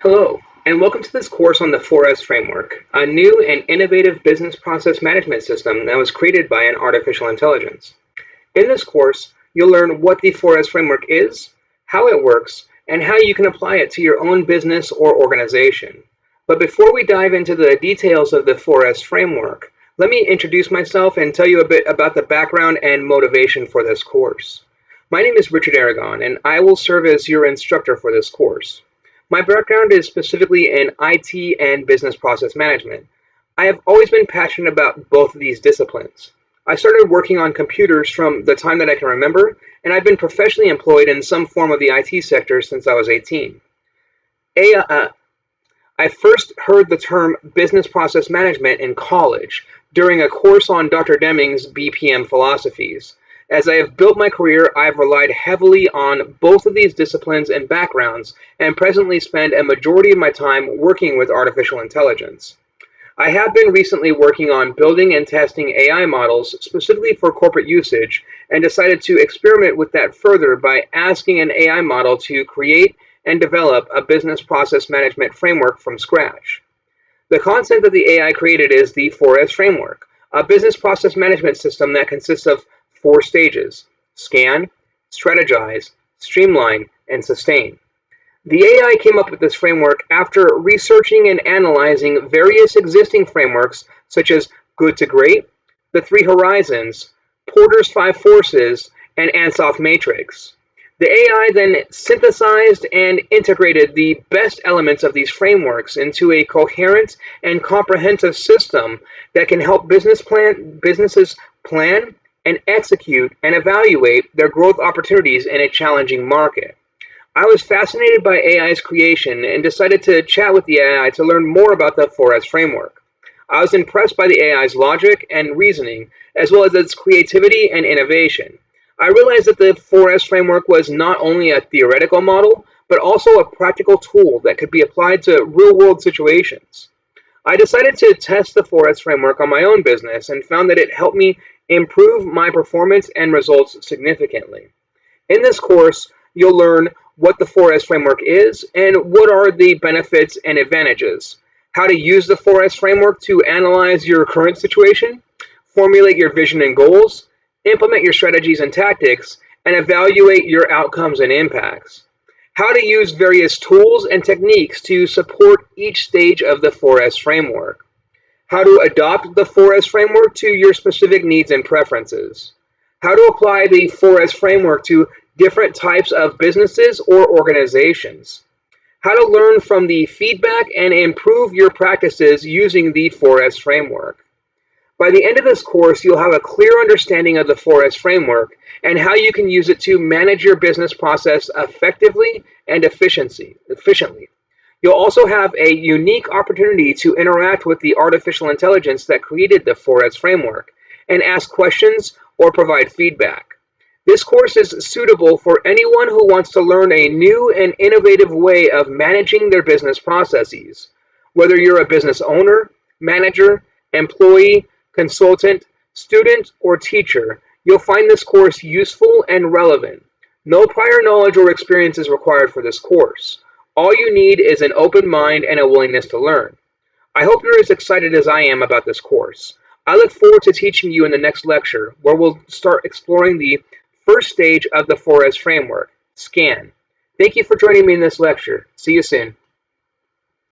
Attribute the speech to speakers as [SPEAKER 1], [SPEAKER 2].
[SPEAKER 1] Hello, and welcome to this course on the 4S framework, a new and innovative business process management system that was created by an artificial intelligence. In this course, you'll learn what the 4S framework is, how it works, and how you can apply it to your own business or organization. But before we dive into the details of the 4S framework, let me introduce myself and tell you a bit about the background and motivation for this course. My name is Richard Aragon, and I will serve as your instructor for this course. My background is specifically in IT and business process management. I have always been passionate about both of these disciplines. I started working on computers from the time that I can remember, and I've been professionally employed in some form of the IT sector since I was 18. I first heard the term business process management in college during a course on Dr. Deming's BPM philosophies. As I have built my career, I've relied heavily on both of these disciplines and backgrounds, and presently spend a majority of my time working with artificial intelligence. I have been recently working on building and testing AI models specifically for corporate usage, and decided to experiment with that further by asking an AI model to create and develop a business process management framework from scratch. The concept that the AI created is the 4S framework, a business process management system that consists of four stages: scan, strategize, streamline, and sustain. The AI came up with this framework after researching and analyzing various existing frameworks such as Good to Great, the Three Horizons, Porter's Five Forces, and Ansoff Matrix. The AI then synthesized and integrated the best elements of these frameworks into a coherent and comprehensive system that can help businesses plan and execute and evaluate their growth opportunities in a challenging market. I was fascinated by AI's creation and decided to chat with the AI to learn more about the 4S framework. I was impressed by the AI's logic and reasoning, as well as its creativity and innovation. I realized that the 4S framework was not only a theoretical model, but also a practical tool that could be applied to real-world situations. I decided to test the 4S framework on my own business and found that it helped me improve my performance and results significantly. In this course, you'll learn what the 4S framework is and what are the benefits and advantages, how to use the 4S framework to analyze your current situation, formulate your vision and goals, implement your strategies and tactics, and evaluate your outcomes and impacts. How to use various tools and techniques to support each stage of the 4S framework. How to adopt the 4S framework to your specific needs and preferences. How to apply the 4S framework to different types of businesses or organizations. How to learn from the feedback and improve your practices using the 4S framework. By the end of this course, you'll have a clear understanding of the 4S framework and how you can use it to manage your business process effectively and efficiently. You'll also have a unique opportunity to interact with the artificial intelligence that created the 4S framework and ask questions or provide feedback. This course is suitable for anyone who wants to learn a new and innovative way of managing their business processes. Whether you're a business owner, manager, employee, consultant, student, or teacher, you'll find this course useful and relevant. No prior knowledge or experience is required for this course. All you need is an open mind and a willingness to learn. I hope you're as excited as I am about this course. I look forward to teaching you in the next lecture, where we'll start exploring the first stage of the 4S framework, scan. Thank you for joining me in this lecture. See you soon.